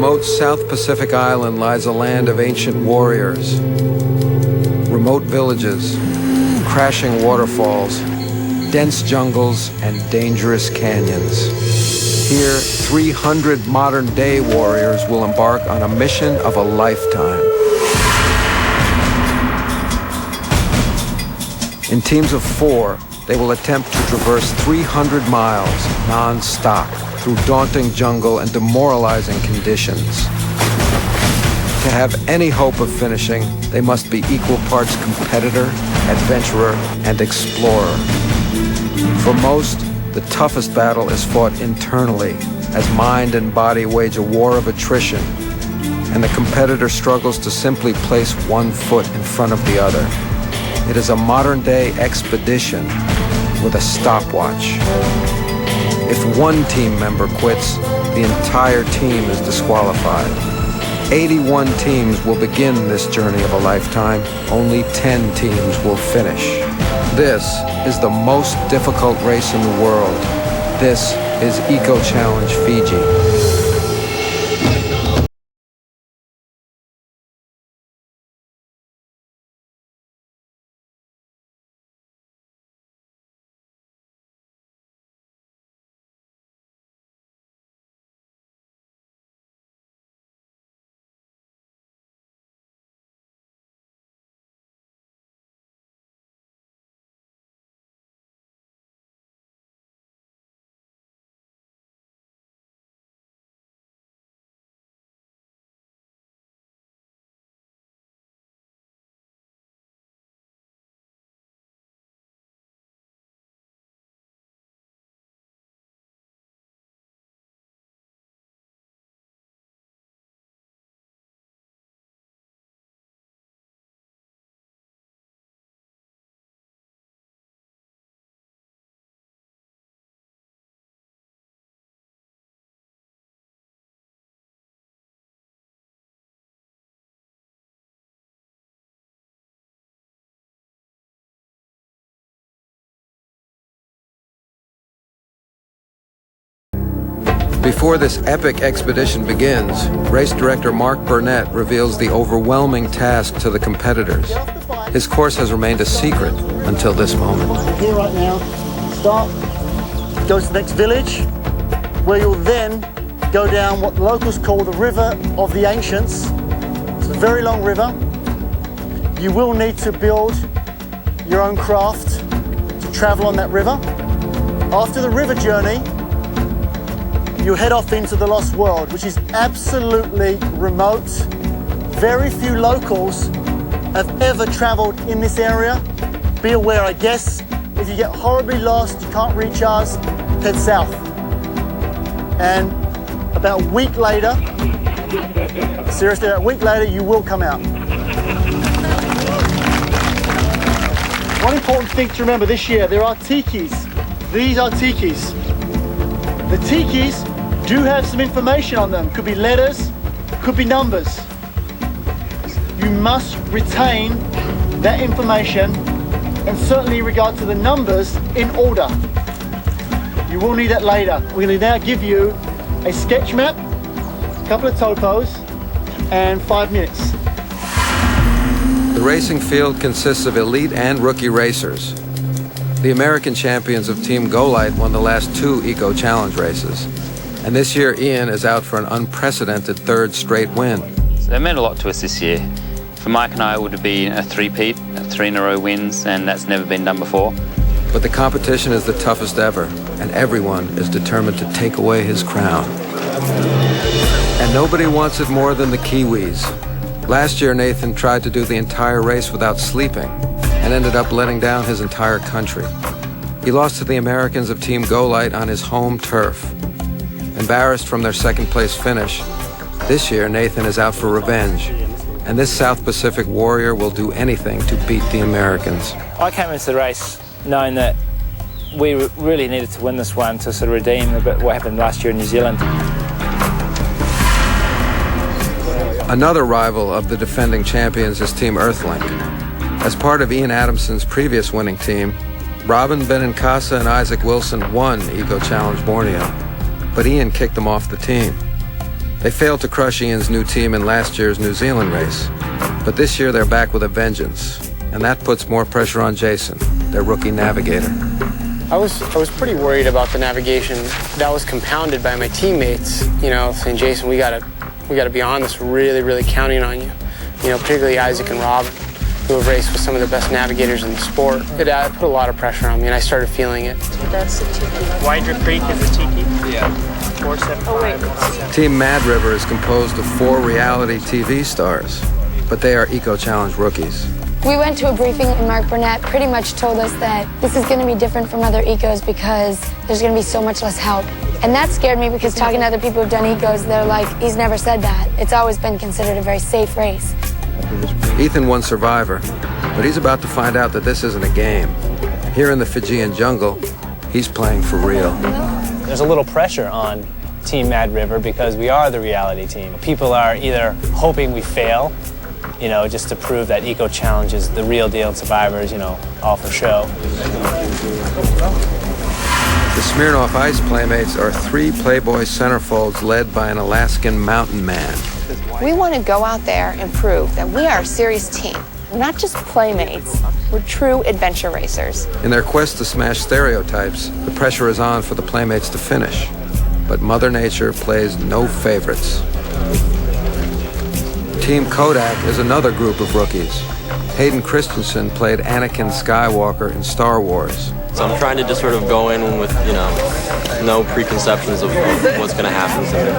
remote South Pacific island lies a land of ancient warriors, remote villages, crashing waterfalls, dense jungles, and dangerous canyons. Here, 300 modern-day warriors will embark on a mission of a lifetime. In teams of 4, they will attempt to traverse 300 miles non-stop through daunting jungle and demoralizing conditions. To have any hope of finishing, they must be equal parts competitor, adventurer, and explorer. For most, the toughest battle is fought internally, as mind and body wage a war of attrition, and the competitor struggles to simply place one foot in front of the other. It is a modern-day expedition with a stopwatch. If one team member quits, the entire team is disqualified. 81 teams will begin this journey of a lifetime. Only 10 teams will finish. This is the most difficult race in the world. This is Eco Challenge Fiji. Before this epic expedition begins, race director Mark Burnett reveals the overwhelming task to the competitors. His course has remained a secret until this moment. Here right now, start, go to the next village, where you'll then go down what the locals call the River of the Ancients. It's a very long river. You will need to build your own craft to travel on that river. After the river journey, you head off into the Lost World, which is absolutely remote. Very few locals have ever traveled in this area. Be aware, I guess, if you get horribly lost, you can't reach us, head south. And about a week later, seriously, a week later, you will come out. One important thing to remember this year, there are tikis. These are tikis. The tikis do have some information on them. Could be letters, could be numbers. You must retain that information, and certainly in regard to the numbers, in order. You will need that later. We're going to now give you a sketch map, a couple of topos, and 5 minutes. The racing field consists of elite and rookie racers. The American champions of Team Golite won the last 2 Eco Challenge races. And this year, Ian is out for an unprecedented 3rd straight win. So that meant a lot to us this year. For Mike and I, it would have been a 3-peat, 3 in a row wins, and that's never been done before. But the competition is the toughest ever, and everyone is determined to take away his crown. And nobody wants it more than the Kiwis. Last year, Nathan tried to do the entire race without sleeping and ended up letting down his entire country. He lost to the Americans of Team Golite on his home turf. Embarrassed from their 2nd place finish, this year Nathan is out for revenge, and this South Pacific warrior will do anything to beat the Americans. I came into the race knowing that we really needed to win this one to sort of redeem a bit what happened last year in New Zealand. Another rival of the defending champions is Team Earthlink. As part of Ian Adamson's previous winning team, Robin Benincasa and Isaac Wilson won Eco Challenge Borneo, but Ian kicked them off the team. They failed to crush Ian's new team in last year's New Zealand race. But this year they're back with a vengeance. And that puts more pressure on Jason, their rookie navigator. I was pretty worried about the navigation. That was compounded by my teammates, saying, Jason, we gotta be on this, really counting on you. Particularly Isaac and Robin, who have raced with some of the best navigators in the sport. It put a lot of pressure on me, and I started feeling it. That's the tiki. Widra Creek is a tiki? Yeah. 475. Oh, wait. Team Mad River is composed of 4 reality TV stars, but they are Eco Challenge rookies. We went to a briefing and Mark Burnett pretty much told us that this is going to be different from other ecos because there's going to be so much less help. And that scared me because talking to other people who've done ecos, they're like, he's never said that. It's always been considered a very safe race. Ethan won Survivor, but he's about to find out that this isn't a game. Here in the Fijian jungle, he's playing for real. There's a little pressure on Team Mad River because we are the reality team. People are either hoping we fail, just to prove that Eco Challenge is the real deal and Survivor's, all for show. The Smirnoff Ice Playmates are 3 Playboy centerfolds led by an Alaskan mountain man. We want to go out there and prove that we are a serious team. We're not just playmates. We're true adventure racers. In their quest to smash stereotypes, the pressure is on for the Playmates to finish. But Mother Nature plays no favorites. Team Kodak is another group of rookies. Hayden Christensen played Anakin Skywalker in Star Wars. So I'm trying to just sort of go in with, no preconceptions of what's going to happen to me.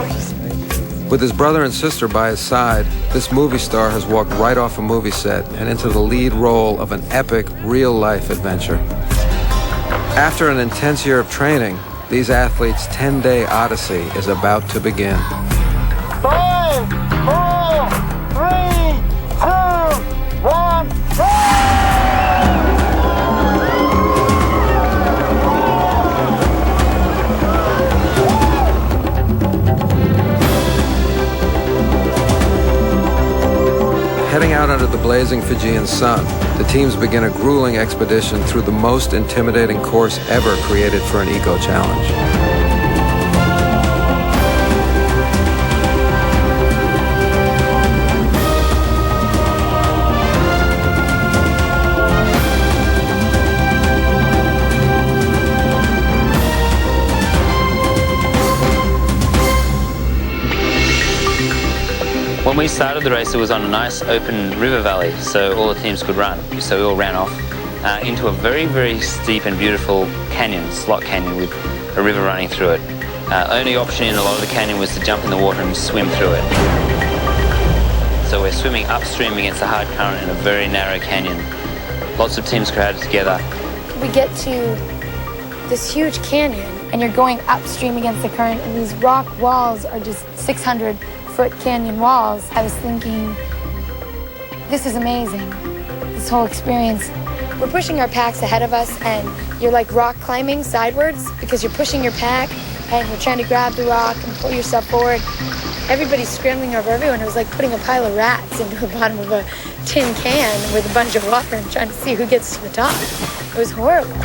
With his brother and sister by his side, this movie star has walked right off a movie set and into the lead role of an epic, real-life adventure. After an intense year of training, these athletes' 10-day odyssey is about to begin. 5, 4, 3, 2, 1, Heading out under the blazing Fijian sun, the teams begin a grueling expedition through the most intimidating course ever created for an Eco Challenge. When we started the race, it was on a nice open river valley, so all the teams could run. So we all ran off into a very steep and beautiful canyon, slot canyon, with a river running through it. Only option in a lot of the canyon was to jump in the water and swim through it. So we're swimming upstream against a hard current in a very narrow canyon. Lots of teams crowded together. We get to this huge canyon, and you're going upstream against the current, and these rock walls are just 600-foot canyon walls. I was thinking, this is amazing, this whole experience. We're pushing our packs ahead of us, and you're like rock climbing sidewards because you're pushing your pack and you're trying to grab the rock and pull yourself forward. Everybody's scrambling over everyone. It was like putting a pile of rats into the bottom of a tin can with a bunch of water and trying to see who gets to the top. It was horrible.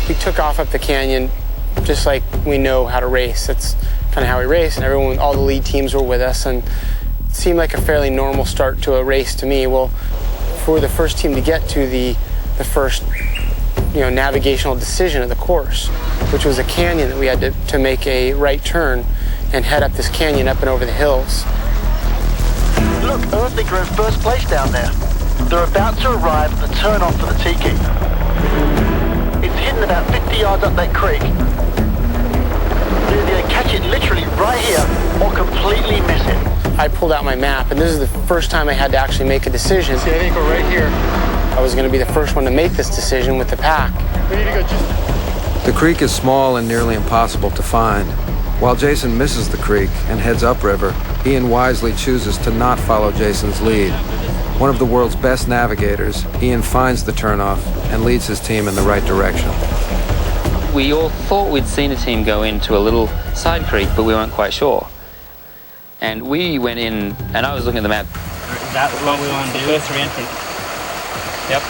We took off up the canyon just like we know how to race. That's kind of how we race, and all the lead teams were with us, and it seemed like a fairly normal start to a race to me. Well, for the first team to get to the first navigational decision of the course, which was a canyon that we had to make a right turn and head up this canyon up and over the hills. Look, Earthling are in first place down there. They're about to arrive at the turn-off for the Tiki. It's hidden about 50 yards up that creek. They catch it literally right here or completely miss it. I pulled out my map, and this is the first time I had to actually make a decision. See, I think we're right here. I was going to be the first one to make this decision with the pack. We need to go just... The creek is small and nearly impossible to find. While Jason misses the creek and heads upriver, Ian wisely chooses to not follow Jason's lead. One of the world's best navigators, Ian finds the turnoff and leads his team in the right direction. We all thought we'd seen a team go into a little side creek, but we weren't quite sure. And we went in, and I was looking at the map. That's what we want to do. First re-entry. Yep.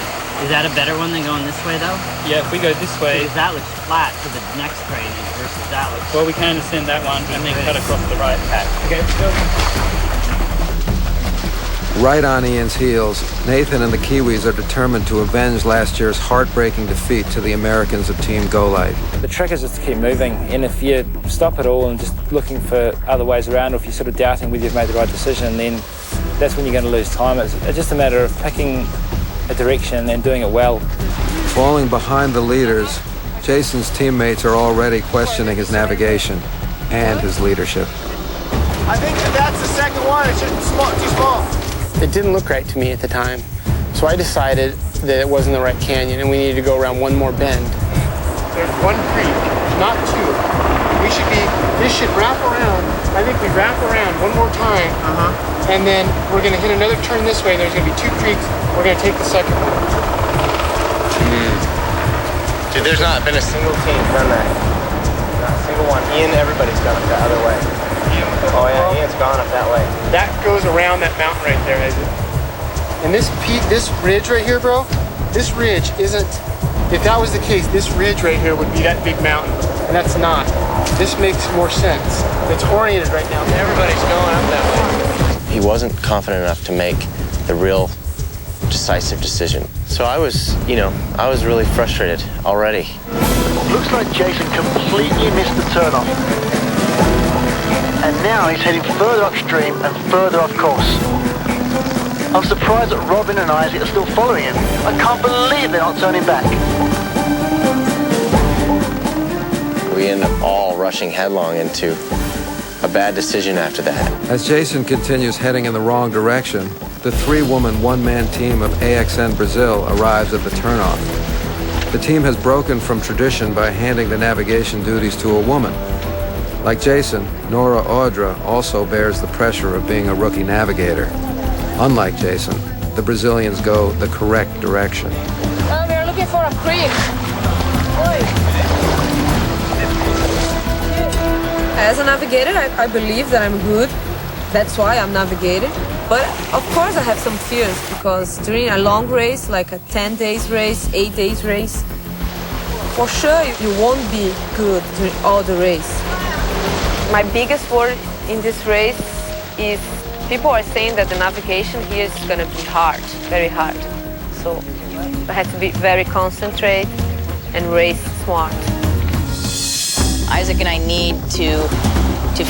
Is that a better one than going this way, though? Yeah, if we go this way... Because that looks flat to the next training versus that looks... Well, we can ascend that one and then cut across the right patch. Okay, let's go. Right on Ian's heels, Nathan and the Kiwis are determined to avenge last year's heartbreaking defeat to the Americans of Team Golite. The trick is just to keep moving, and if you stop at all and just looking for other ways around, or if you're sort of doubting whether you've made the right decision, then that's when you're going to lose time. It's just a matter of picking a direction and doing it well. Falling behind the leaders, Jason's teammates are already questioning his navigation and his leadership. I think that's the second one. It's just too small. It didn't look right to me at the time, so I decided that it wasn't the right canyon and we needed to go around one more bend. There's one creek, not two. This should wrap around. I think we wrap around one more time, and then we're gonna hit another turn this way. There's gonna be two creeks. We're gonna take the second one. Dude, there's not been a single team done that. Not a single one. Ian, everybody's gone up the other way. Oh yeah, Ian's gone up that way. That goes around that mountain right there, Isaac. And this ridge right here, bro, this ridge isn't, if that was the case, this ridge right here would be that big mountain, and that's not. This makes more sense. It's oriented right now. Everybody's going up that way. He wasn't confident enough to make the real decisive decision. So I was really frustrated already. Looks like Jason completely missed the turnoff. And now he's heading further upstream and further off course. I'm surprised that Robin and Isaac are still following him. I can't believe they're not turning back. We ended up all rushing headlong into a bad decision after that. As Jason continues heading in the wrong direction, the three-woman, one-man team of AXN Brazil arrives at the turnoff. The team has broken from tradition by handing the navigation duties to a woman. Like Jason, Nora Audra also bears the pressure of being a rookie navigator. Unlike Jason, the Brazilians go the correct direction. We're looking for a creek. As a navigator, I believe that I'm good. That's why I'm navigating. But of course I have some fears because during a long race, like a 10 days race, 8 days race, for sure you won't be good during all the race. My biggest worry in this race is people are saying that the navigation here is going to be hard, very hard. So I had to be very concentrated and race smart. Isaac and I need to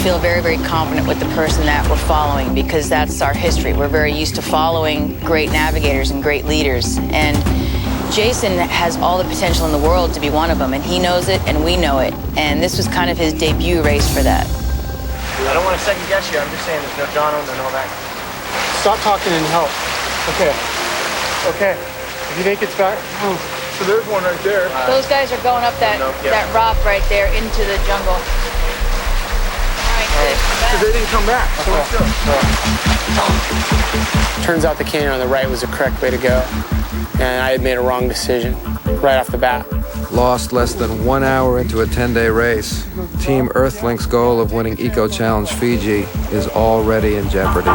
feel very, very confident with the person that we're following because that's our history. We're very used to following great navigators and great leaders. And Jason has all the potential in the world to be one of them, and he knows it and we know it. And this was kind of his debut race for that. I don't want to second guess you. I'm just saying there's no John and all that. Stop talking and help. Okay. If you think it's back, move. So there's one right there. Those guys are going up that rock right there into the jungle. Because they didn't come back. So let's go. Turns out the canyon on the right was the correct way to go. And I had made a wrong decision right off the bat. Lost less than 1 hour into a 10-day race, Team Earthlink's goal of winning Eco Challenge Fiji is already in jeopardy.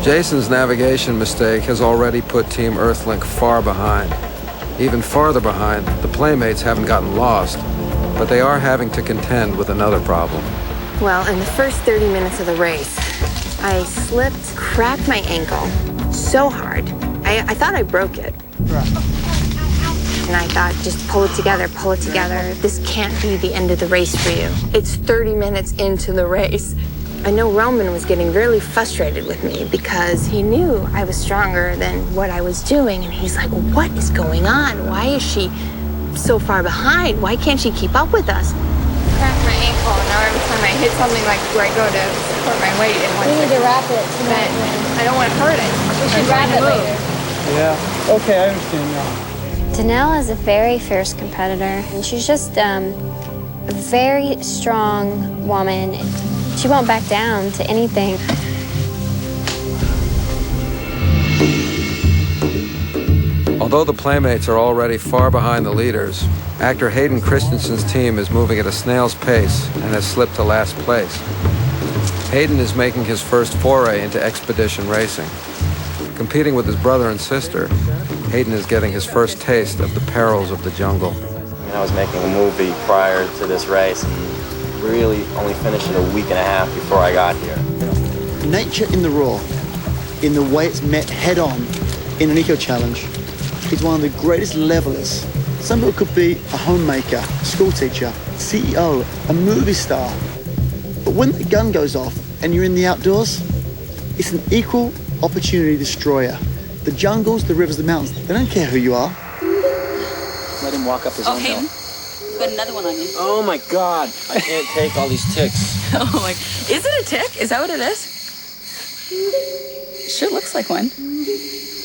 Jason's navigation mistake has already put Team Earthlink far behind. Even farther behind, the Playmates haven't gotten lost, but they are having to contend with another problem. Well, in the first 30 minutes of the race, I slipped, cracked my ankle so hard. I thought I broke it. And I thought, just pull it together, pull it together. This can't be the end of the race for you. It's 30 minutes into the race. I know Roman was getting really frustrated with me because he knew I was stronger than what I was doing. And he's like, what is going on? Why is she so far behind? Why can't she keep up with us? Cracked my ankle, and now every time I hit something like where I go to support my weight, we need to wrap it tonight. I don't want to hurt it. We should wrap it later. Yeah. Okay, I understand now. Danelle is a very fierce competitor, and she's just a very strong woman. She won't back down to anything. Although the playmates are already far behind the leaders, actor Hayden Christensen's team is moving at a snail's pace and has slipped to last place. Hayden is making his first foray into expedition racing. Competing with his brother and sister, Hayden is getting his first taste of the perils of the jungle. I was making a movie prior to this race and really only finished it a week and a half before I got here. Nature in the raw, in the way it's met head-on in an eco-challenge, is one of the greatest levelers. Some people could be a homemaker, a school teacher, CEO, a movie star. But when the gun goes off and you're in the outdoors, it's an equal opportunity destroyer. The jungles, the rivers, the mountains, they don't care who you are. Let him walk up his own hill. You've got another one on you. Oh my God, I can't take all these ticks. Oh my, is it a tick? Is that what it is? It sure looks like one.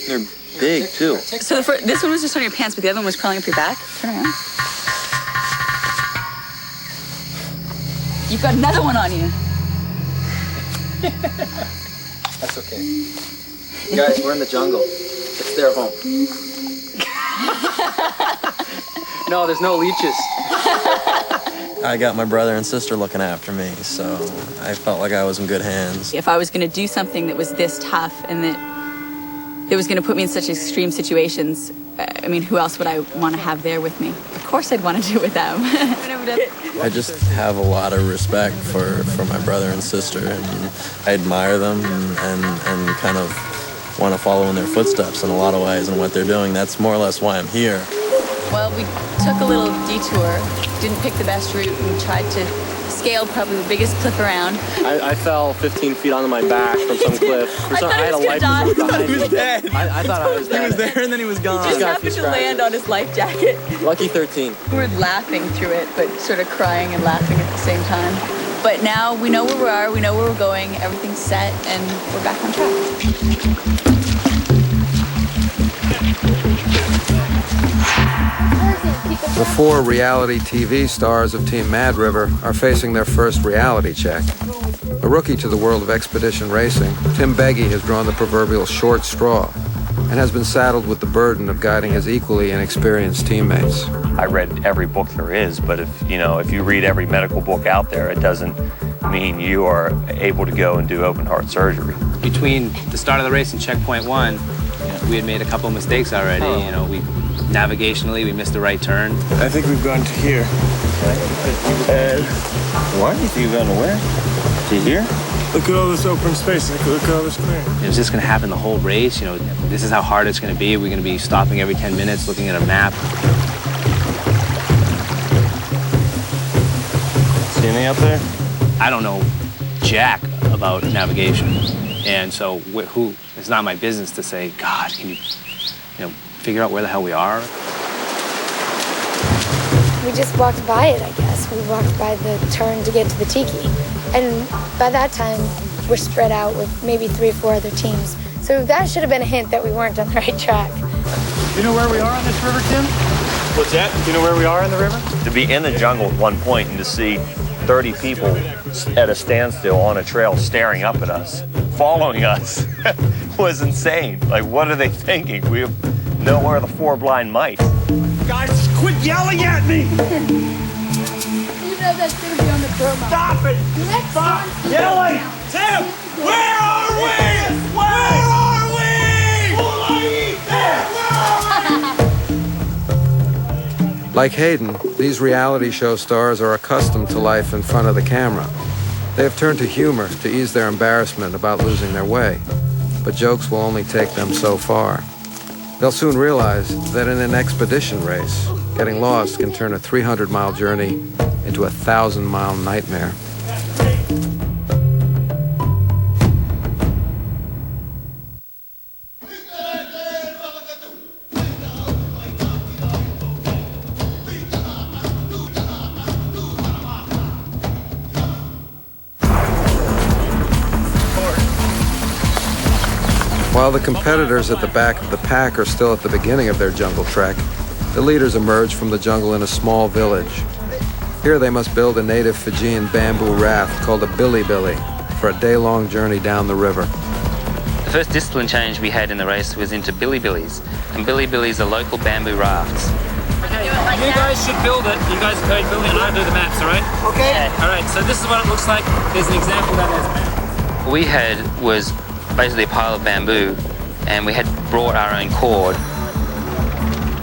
They're big too. So this one was just on your pants, but the other one was crawling up your back. Turn around. You've got another one on you. That's okay. Guys, we're in the jungle. It's their home. No, there's no leeches. I got my brother and sister looking after me, so I felt like I was in good hands. If I was going to do something that was this tough and that it was going to put me in such extreme situations, I mean, who else would I want to have there with me? Of course I'd want to do it with them. I just have a lot of respect for my brother and sister, and I admire them and kind of want to follow in their footsteps in a lot of ways and what they're doing. That's more or less why I'm here. Well, we took a little detour, didn't pick the best route, and tried to scale probably the biggest cliff around. I fell 15 feet onto my back from some cliff. I had a life preserver behind me. He was dead. I thought I was dead. He was there and then he was gone. He just happened to land on his life jacket. Lucky 13. We were laughing through it, but sort of crying and laughing at the same time. But now we know where we are, we know where we're going, everything's set, and we're back on track. The four reality TV stars of Team Mad River are facing their first reality check. A rookie to the world of expedition racing, Tim Beggy has drawn the proverbial short straw and has been saddled with the burden of guiding his equally inexperienced teammates. I read every book there is, but if you read every medical book out there, it doesn't mean you are able to go and do open heart surgery. Between the start of the race and checkpoint 1, we had made a couple of mistakes already. Navigationally, we missed the right turn. I think we've gone to here. What? You've gone to where? To here? Look at all this open space. Look at all this clearing. It's just going to happen the whole race. This is how hard it's going to be. We're going to be stopping every 10 minutes, looking at a map. See anything up there? I don't know jack about navigation. And so it's not my business to say, God, can you figure out where the hell we are? We just walked by it, I guess. We walked by the turn to get to the tiki. And by that time, we're spread out with maybe 3 or 4 other teams. So that should have been a hint that we weren't on the right track. Do you know where we are on this river, Tim? What's that? Do you know where we are in the river? To be in the jungle at one point and to see 30 people at a standstill on a trail staring up at us, following us, was insane. Like, what are they thinking? We have nowhere the 4 blind mice. Guys, quit yelling at me! You know that's going to be on the promo. Stop it! Stop yelling! Tim, where are we? Where are we? Where are we? Like Hayden, these reality show stars are accustomed to life in front of the camera. They have turned to humor to ease their embarrassment about losing their way. But jokes will only take them so far. They'll soon realize that in an expedition race, getting lost can turn a 300-mile journey into a 1,000-mile nightmare. While the competitors at the back of the pack are still at the beginning of their jungle trek, the leaders emerge from the jungle in a small village. Here they must build a native Fijian bamboo raft called a billy-billy for a day-long journey down the river. first discipline change we had in the race was into billy-billies. And billy-billies are local bamboo rafts. Okay, you guys should build it. You guys code build it and I'll do the maps, all right? Okay. All right, so this is what it looks like. There's an example that there's a map. What we had was basically a pile of bamboo, and we had brought our own cord.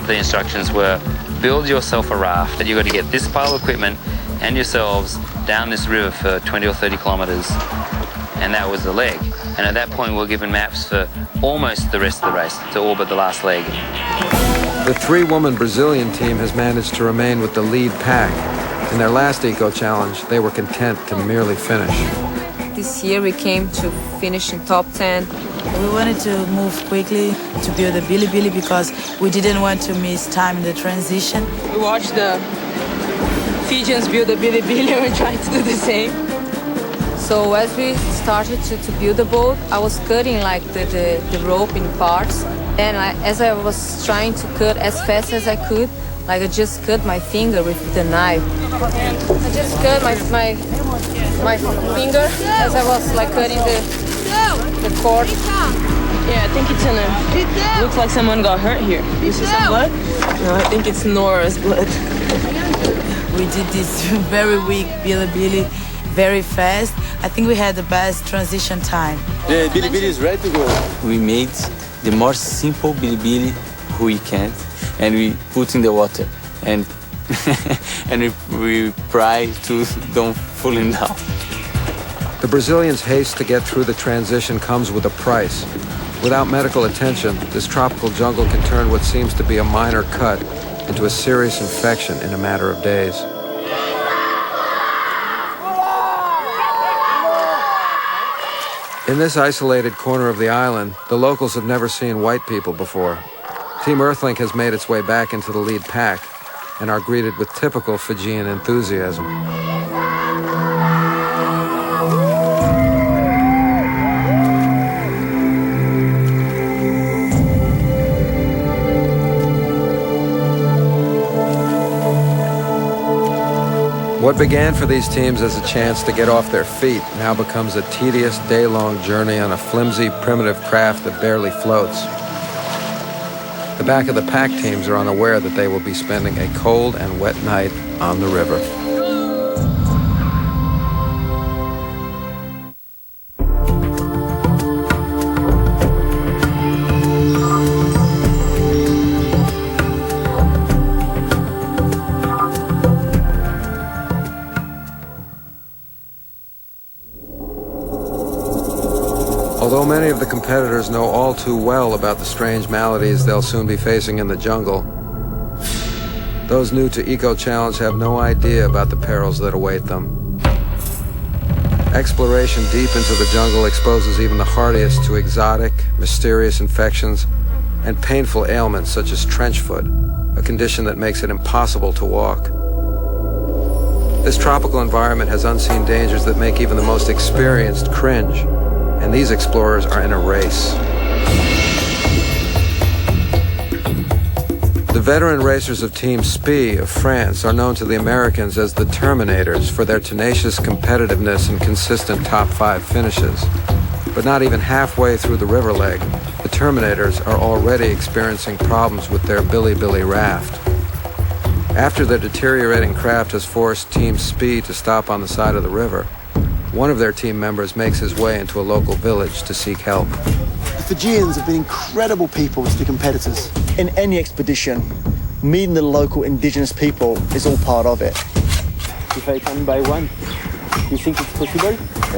The instructions were, build yourself a raft, and you've got to get this pile of equipment and yourselves down this river for 20 or 30 kilometers. And that was the leg. And at that point, we were given maps for almost the rest of the race, to all but the last leg. The three-woman Brazilian team has managed to remain with the lead pack. In their last Eco Challenge, they were content to merely finish. This year we came to finish in top 10. We wanted to move quickly to build a billy-billy because we didn't want to miss time in the transition. We watched the Fijians build a billy-billy and we tried to do the same. So as we started to build the boat, I was cutting like the rope in parts. And as I was trying to cut as fast as I could, like I just cut my finger with the knife. I just cut my finger as I was like cutting the cord. Yeah, I think it's in a... Looks like someone got hurt here. You see some blood? No, I think it's Nora's blood. We did this very weak billy-billy, very fast. I think we had the best transition time. The billy-billy is ready to go. We made the more simple billy-billy we can, and we put in the water, and and we try to don't fall in down. The Brazilians' haste to get through the transition comes with a price. Without medical attention, this tropical jungle can turn what seems to be a minor cut into a serious infection in a matter of days. In this isolated corner of the island, the locals have never seen white people before. Team Earthlink has made its way back into the lead pack and are greeted with typical Fijian enthusiasm. What began for these teams as a chance to get off their feet now becomes a tedious day-long journey on a flimsy, primitive craft that barely floats. The back of the pack teams are unaware that they will be spending a cold and wet night on the river. Although many of the competitors know all too well about the strange maladies they'll soon be facing in the jungle, those new to Eco Challenge have no idea about the perils that await them. Exploration deep into the jungle exposes even the hardiest to exotic, mysterious infections and painful ailments such as trench foot, a condition that makes it impossible to walk. This tropical environment has unseen dangers that make even the most experienced cringe. And these explorers are in a race. The veteran racers of Team SPI of France are known to the Americans as the Terminators for their tenacious competitiveness and consistent top 5 finishes. But not even halfway through the river leg, the Terminators are already experiencing problems with their billy-billy raft. After the deteriorating craft has forced Team SPI to stop on the side of the river, one of their team members makes his way into a local village to seek help. The Fijians have been incredible people to the competitors. In any expedition, meeting the local indigenous people is all part of it. If I can buy one, you think it's possible?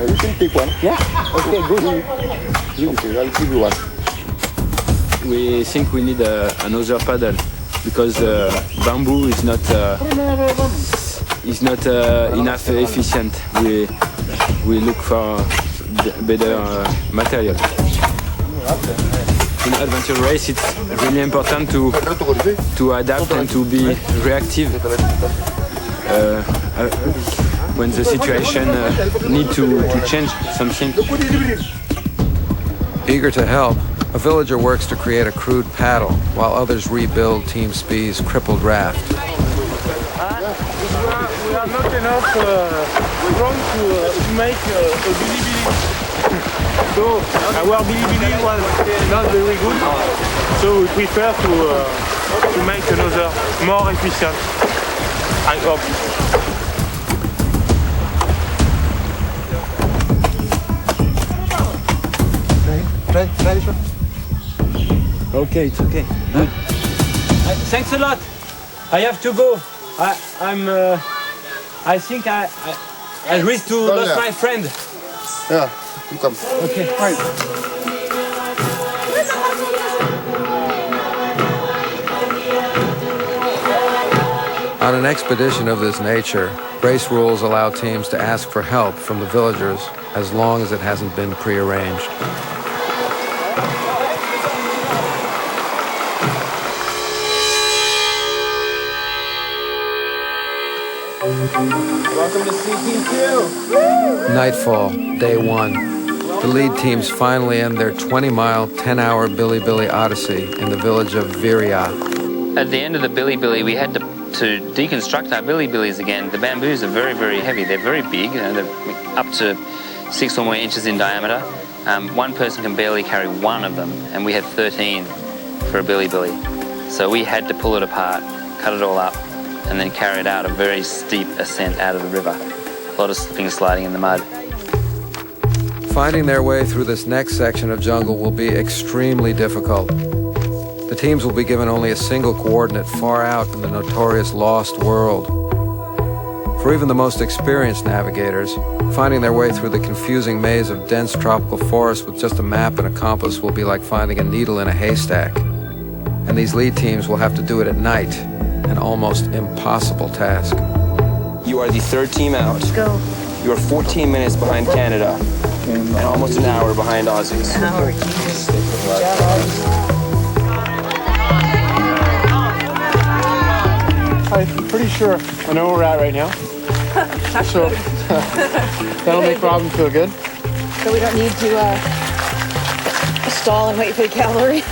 You can take one. Yeah? Okay, good. I'll give you one. We think we need another paddle because bamboo is not enough efficient. We look for better material. In adventure race, it's really important to adapt and to be reactive when the situation need to change something. Eager to help, a villager works to create a crude paddle while others rebuild Team SPI's crippled raft. We are not enough strong to make a billy-billy. So our Bilibili was not very good. So we prefer to make another more efficient. I hope. Okay, it's okay. Good. Thanks a lot. I have to go. I think I risk to lose my friend. Yeah, you come. Okay. Right. On an expedition of this nature, race rules allow teams to ask for help from the villagers as long as it hasn't been prearranged. Welcome to CT2. Nightfall, day one. The lead teams finally end their 20-mile, 10-hour Bilibili Odyssey in the village of Viria. At the end of the Bilibili, we had to deconstruct our Bilibilis again. The bamboos are very, very heavy. They're very big. They're up to 6 or more inches in diameter. One person can barely carry one of them, and we had 13 for a Bilibili. So we had to pull it apart, cut it all up, and then carry it out a very steep ascent out of the river. A lot of slipping and sliding in the mud. Finding their way through this next section of jungle will be extremely difficult. The teams will be given only a single coordinate far out in the notorious lost world. For even the most experienced navigators, finding their way through the confusing maze of dense tropical forest with just a map and a compass will be like finding a needle in a haystack. And these lead teams will have to do it at night, an almost impossible task. You are the third team out. Go. You are 14 minutes behind Canada and almost an hour behind Aussies. I'm pretty sure I know where we're at right now. So that'll make Robin feel good. So we don't need to stall and wait for the cavalry.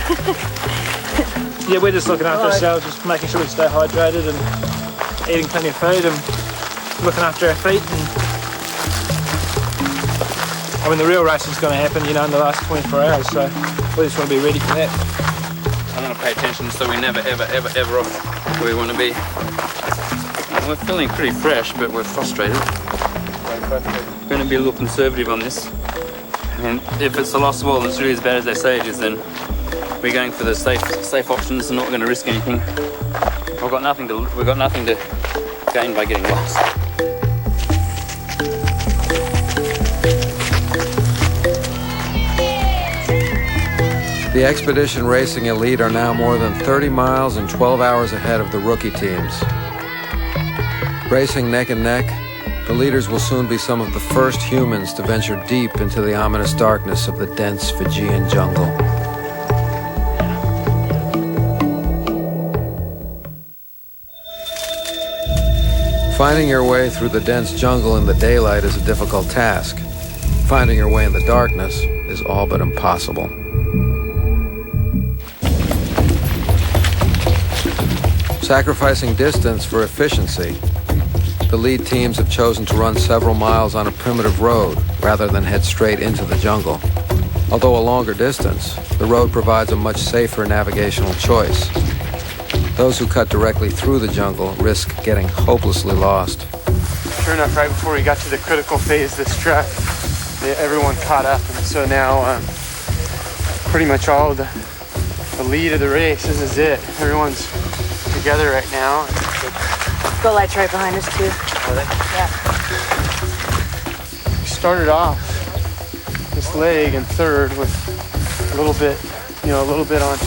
Yeah, we're just looking after ourselves, just making sure we stay hydrated and eating plenty of food and looking after our feet. And I mean, the real race is going to happen, in the last 24 hours, so we just want to be ready for that. I want to pay attention so we never, ever, ever, ever off where we want to be. And we're feeling pretty fresh, but we're frustrated. We're going to be a little conservative on this. And if it's a lost world that's really as bad as they say it is, then we're going for the safe options and not going to risk anything. We've got nothing to gain by getting lost. The expedition racing elite are now more than 30 miles and 12 hours ahead of the rookie teams. Racing neck and neck, the leaders will soon be some of the first humans to venture deep into the ominous darkness of the dense Fijian jungle. Finding your way through the dense jungle in the daylight is a difficult task. Finding your way in the darkness is all but impossible. Sacrificing distance for efficiency, the lead teams have chosen to run several miles on a primitive road rather than head straight into the jungle. Although a longer distance, the road provides a much safer navigational choice. Those who cut directly through the jungle risk getting hopelessly lost. Sure enough, right before we got to the critical phase of this trek, everyone caught up, and so now pretty much all the lead of the race. This is it. Everyone's together right now. Go Light's right behind us too. Are they? Yeah. We started off this leg in third with a little bit on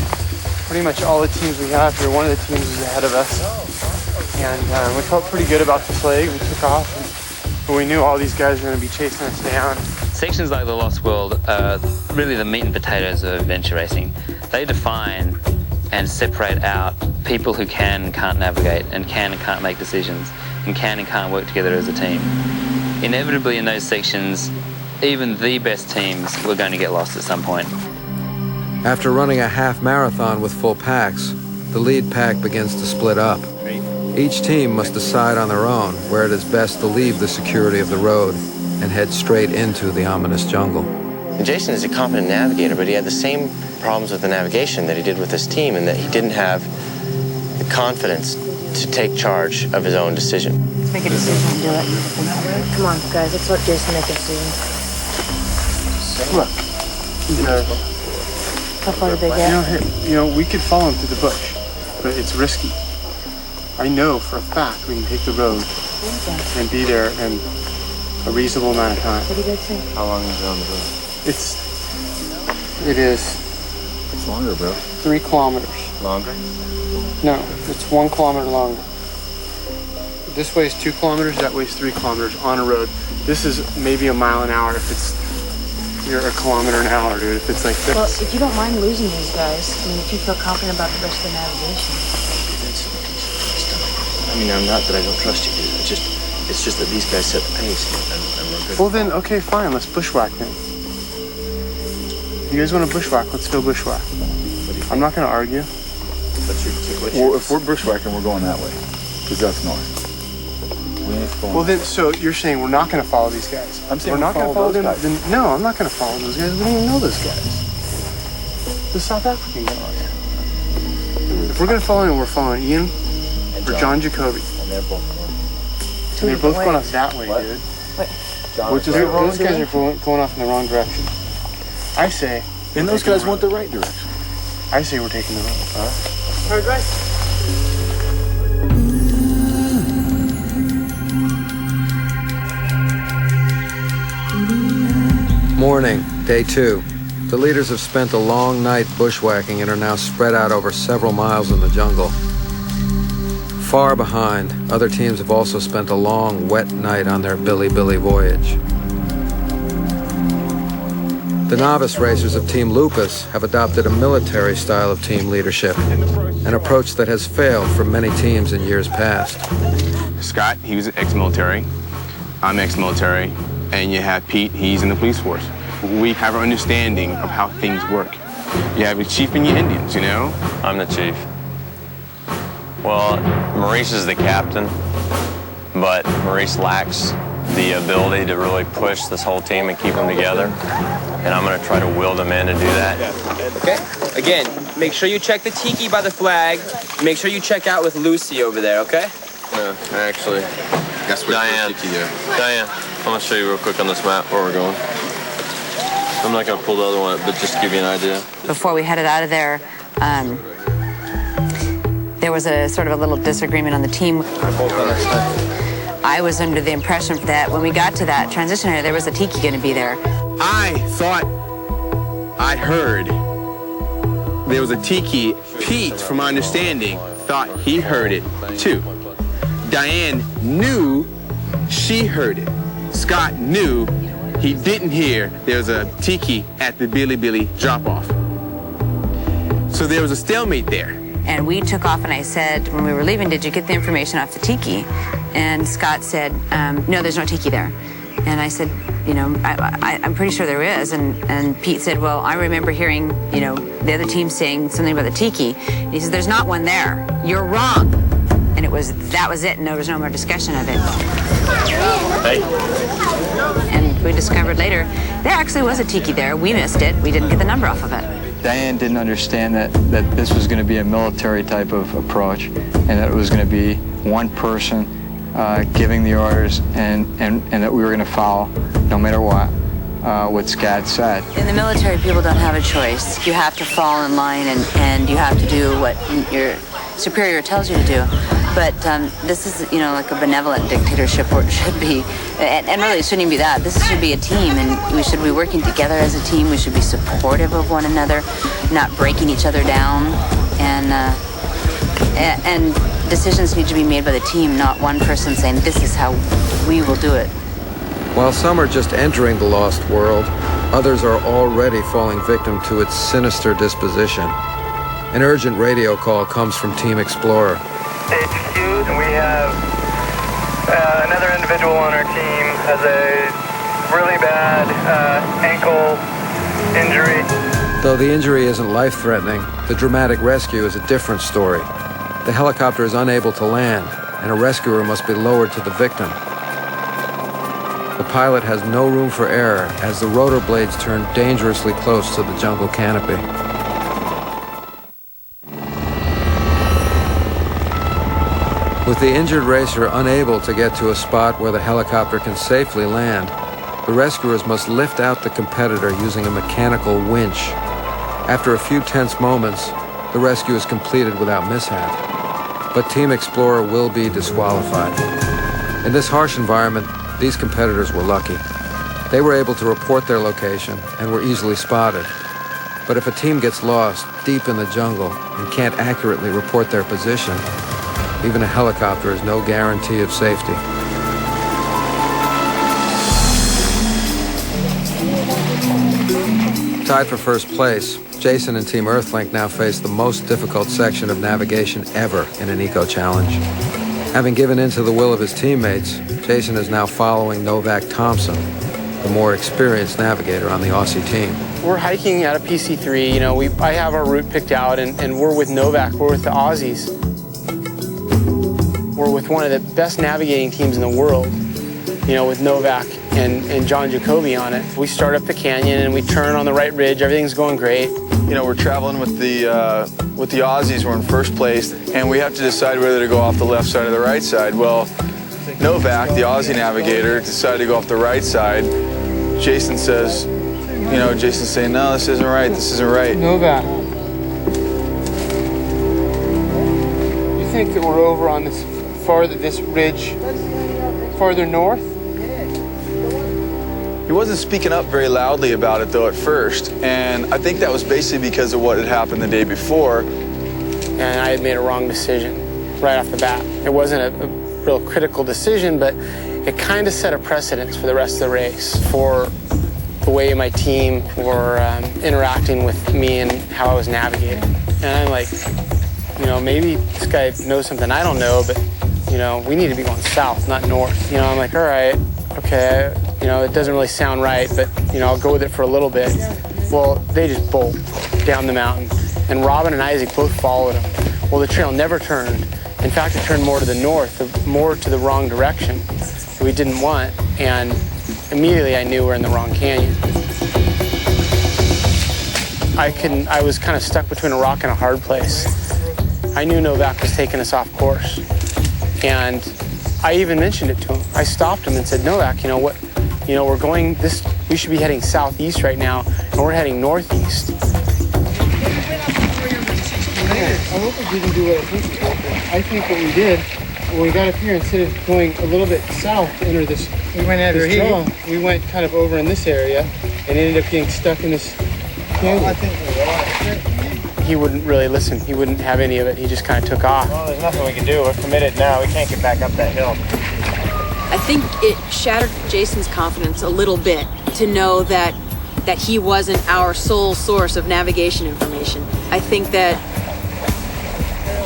pretty much all the teams we have here. One of the teams was ahead of us, and we felt pretty good about this leg. We took off, but we knew all these guys were going to be chasing us down. Sections like the Lost World are really the meat and potatoes of adventure racing. They define and separate out people who can and can't navigate, and can and can't make decisions, and can't work together as a team. Inevitably in those sections, even the best teams were going to get lost at some point. After running a half marathon with full packs, the lead pack begins to split up. Each team must decide on their own where it is best to leave the security of the road and head straight into the ominous jungle. And Jason is a competent navigator, but he had the same problems with the navigation that he did with his team, and that he didn't have the confidence to take charge of his own decision. Let's make a decision and do it. Come on, guys, let's let Jason make a decision. Look, How far did they get? We could follow him through the bush, but it's risky. I know for a fact we can take the road and be there in a reasonable amount of time. What do you guys think? How long is it on the road? It is It's longer, bro. 3 kilometers. Longer? No, it's 1 kilometer longer. This way is 2 kilometers, that way is 3 kilometers on a road. This is maybe a mile an hour if you're a kilometer an hour, dude. If it's like this. Well, if you don't mind losing these guys, I mean, if you feel confident about the rest of the navigation. I mean, I'm not that I don't trust you, dude. It's just that these guys set the pace, and we're good. Well then, okay, fine, let's bushwhack then. You guys want to bushwhack, let's go bushwhack. I'm not going to argue. Well, if we're bushwhacking, we're going that way, because that's north. Well then, so you're saying we're not going to follow these guys? I'm saying we're not going to follow those them? guys. Then, no, I'm not going to follow those guys. We don't even know those guys. The South African guys. If we're going to follow them, we're following Ian or John Jacoby. And they're both going. And they're both going off that way, dude. Which is those guys are going off in the wrong direction. I say. And those guys want the right direction. I say we're taking the road. All right. Morning, day 2. The leaders have spent a long night bushwhacking and are now spread out over several miles in the jungle. Far behind, other teams have also spent a long, wet night on their Billy voyage. The novice racers of Team Lupus have adopted a military style of team leadership, an approach that has failed for many teams in years past. Scott, he was ex-military. I'm ex-military. And you have Pete, he's in the police force. We have an understanding of how things work. You have a chief and your Indians, you know? I'm the chief. Well, Maurice is the captain, but Maurice lacks the ability to really push this whole team and keep them together. And I'm going to try to will them in to do that. Okay? Again, make sure you check the tiki by the flag. Make sure you check out with Lucy over there, okay? No, actually, Diane, I'm going to show you real quick on this map where we're going. I'm not going to pull the other one up, but just to give you an idea. Before we headed out of there, there was a sort of a little disagreement on the team. I was under the impression that when we got to that transition area, there was a tiki going to be there. I thought I heard there was a tiki. Pete, from my understanding, thought he heard it too. Diane knew she heard it. Scott knew he didn't hear there was a tiki at the Billy drop-off. So there was a stalemate there. And we took off, and I said, when we were leaving, did you get the information off the tiki? And Scott said, no, there's no tiki there. And I said, I'm pretty sure there is. And Pete said, well, I remember hearing, the other team saying something about the tiki. And he said, there's not one there. You're wrong. And that was it, and there was no more discussion of it. Hey. And we discovered later, there actually was a tiki there. We missed it. We didn't get the number off of it. Diane didn't understand that this was going to be a military type of approach, and that it was going to be one person giving the orders, and that we were going to follow no matter what Scott said. In the military, people don't have a choice. You have to fall in line, and you have to do what your superior tells you to do. But this is, like a benevolent dictatorship, or it should be. And really, it shouldn't even be that. This should be a team, and we should be working together as a team. We should be supportive of one another, not breaking each other down. And decisions need to be made by the team, not one person saying, this is how we will do it. While some are just entering the lost world, others are already falling victim to its sinister disposition. An urgent radio call comes from Team Explorer. HQ, and we have another individual on our team has a really bad ankle injury. Though the injury isn't life-threatening, the dramatic rescue is a different story. The helicopter is unable to land, and a rescuer must be lowered to the victim. The pilot has no room for error as the rotor blades turn dangerously close to the jungle canopy. With the injured racer unable to get to a spot where the helicopter can safely land, the rescuers must lift out the competitor using a mechanical winch. After a few tense moments, the rescue is completed without mishap. But Team Explorer will be disqualified. In this harsh environment, these competitors were lucky. They were able to report their location and were easily spotted. But if a team gets lost deep in the jungle and can't accurately report their position, even a helicopter is no guarantee of safety. Tied for first place, Jason and Team Earthlink now face the most difficult section of navigation ever in an eco-challenge. Having given in to the will of his teammates, Jason is now following Novak Thompson, the more experienced navigator on the Aussie team. We're hiking out of PC3, you know, I have our route picked out, and we're with Novak, we're with the Aussies. We're with one of the best navigating teams in the world, you know, with Novak and John Jacoby on it. We start up the canyon and we turn on the right ridge, everything's going great. You know, we're traveling with the Aussies, we're in first place, and we have to decide whether to go off the left side or the right side. Well, Novak, the Aussie navigator, decided to go off the right side. Jason says, you know, Jason's saying, no, this isn't right, this isn't right. Novak, you think that we're over on this ridge farther north? He wasn't speaking up very loudly about it, though, at first, and I think that was basically because of what had happened the day before. And I had made a wrong decision right off the bat. It wasn't a real critical decision, but it kind of set a precedence for the rest of the race, for the way my team were interacting with me and how I was navigating. And I'm like, you know, maybe this guy knows something I don't know, but, you know, we need to be going south, not north. You know, I'm like, all right, okay, you know, it doesn't really sound right, but, you know, I'll go with it for a little bit. Well, they just bolt down the mountain, and Robin and Isaac both followed them. Well, the trail never turned. In fact, it turned more to the north, more to the wrong direction that we didn't want, and immediately I knew we're in the wrong canyon. I was kind of stuck between a rock and a hard place. I knew Novak was taking us off course, and I even mentioned it to him. I stopped him and said, Novak, you know what? You know, we're going this. We should be heading southeast right now, and we're heading northeast. I hope we didn't do what I think we did. I think what we did, when we got up here, instead of going a little bit south to enter this, we went kind of over in this area and ended up getting stuck in this canyon. I think we're right. He wouldn't really listen. He wouldn't have any of it. He just kind of took off. Well, there's nothing we can do. We're committed now. We can't get back up that hill. I think it shattered Jason's confidence a little bit to know that he wasn't our sole source of navigation information. I think that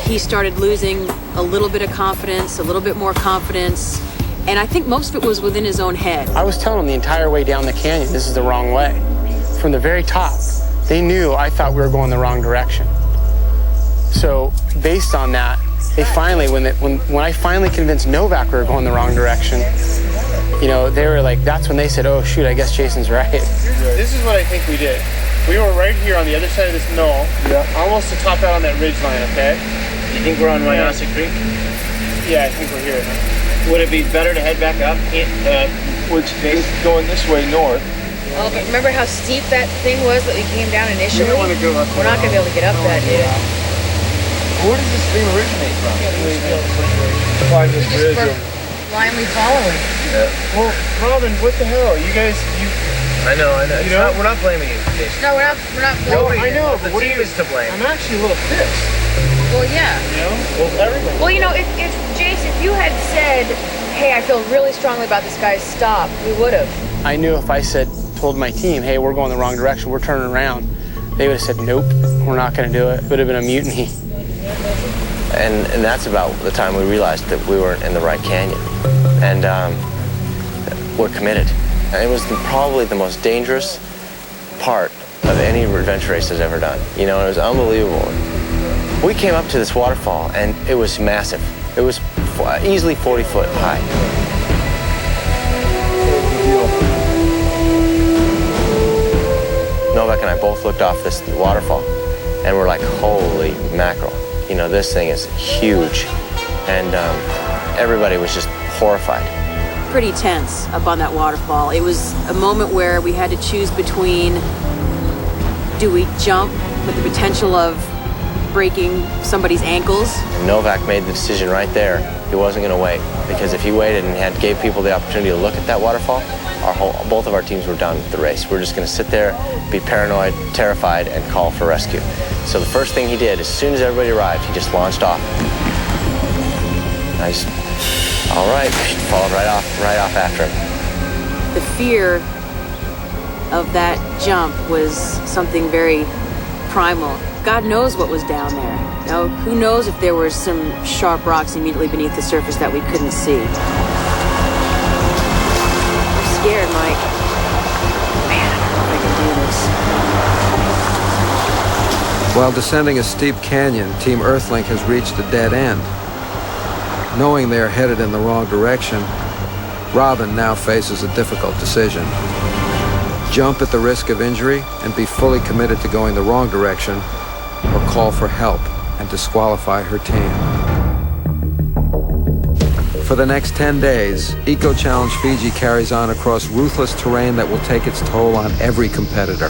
he started losing a little bit of confidence, a little bit more confidence, and I think most of it was within his own head. I was telling him the entire way down the canyon, this is the wrong way. From the very top, they knew I thought we were going the wrong direction. So based on that, they finally, when I finally convinced Novak we were going the wrong direction, you know, they were like, that's when they said, oh shoot, I guess Jason's right. This is what I think we did. We were right here on the other side of this knoll, almost to top out on that ridge line, okay? You think we're on Wyasa Creek? Yeah, I think we're here. Would it be better to head back up? Going this way north. Oh, but remember how steep that thing was that we came down initially? We don't want to go up. We're not going to be able to get up that, dude. Where does this thing originate from? Find this bridge. Blindly following. Yeah. Well, Robin, what the hell? You guys, I know. You know? We're not blaming you, Jason. No, we're not Nobody, I know, the but team is to blame. I'm actually a little pissed. Well, yeah. You know? Well, everybody. Well, you know, if Jason, if you had said, hey, I feel really strongly about this guy's stop, we would have. I knew if I told my team, hey, we're going the wrong direction, we're turning around, they would have said, nope, we're not going to do it. It would have been a mutiny. And that's about the time we realized that we weren't in the right canyon. And we're committed. And it was probably the most dangerous part of any adventure race I've ever done. You know, it was unbelievable. We came up to this waterfall, and it was massive. It was easily 40 foot high. Novak and I both looked off this waterfall, and we're like, holy mackerel. You know, this thing is huge. And everybody was just horrified. Pretty tense up on that waterfall. It was a moment where we had to choose between, do we jump with the potential of breaking somebody's ankles? And Novak made the decision right there. He wasn't going to wait, because if he waited and gave people the opportunity to look at that waterfall, both of our teams were done with the race. We're just going to sit there, be paranoid, terrified, and call for rescue. So the first thing he did, as soon as everybody arrived, he just launched off. I just, all right, followed right off after him. The fear of that jump was something very primal. God knows what was down there. You know, who knows if there were some sharp rocks immediately beneath the surface that we couldn't see. I'm scared, Mike. Man, I don't know if I can do this. While descending a steep canyon, Team Earthlink has reached a dead end. Knowing they are headed in the wrong direction, Robin now faces a difficult decision. Jump at the risk of injury and be fully committed to going the wrong direction, or call for help and disqualify her team. For the next 10 days, Eco Challenge Fiji carries on across ruthless terrain that will take its toll on every competitor.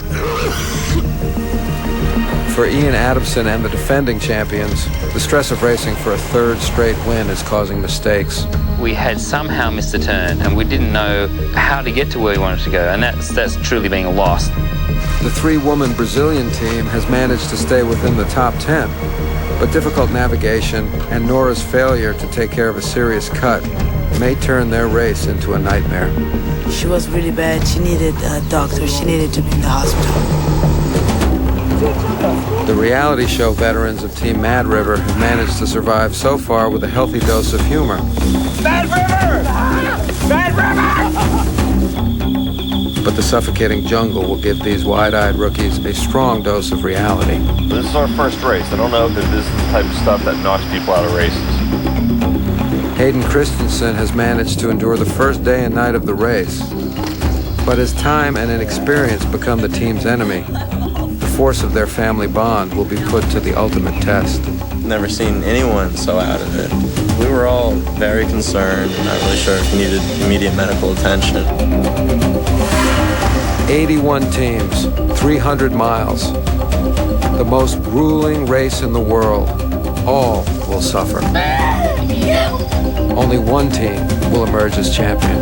For Ian Adamson and the defending champions, the stress of racing for a third straight win is causing mistakes. We had somehow missed a turn, and we didn't know how to get to where we wanted to go, and that's truly being lost. The three-woman Brazilian team has managed to stay within the top 10, but difficult navigation and Nora's failure to take care of a serious cut may turn their race into a nightmare. She was really bad. She needed a doctor. She needed to be in the hospital. The reality show veterans of Team Mad River have managed to survive so far with a healthy dose of humor. Bad River! Bad River! But the suffocating jungle will give these wide-eyed rookies a strong dose of reality. This is our first race. I don't know if this is the type of stuff that knocks people out of races. Hayden Christensen has managed to endure the first day and night of the race. But as time and inexperience become the team's enemy, the force of their family bond will be put to the ultimate test. Never seen anyone so out of it. We were all very concerned, not really sure if he needed immediate medical attention. 81 teams, 300 miles. The most grueling race in the world. All will suffer. Only one team will emerge as champion.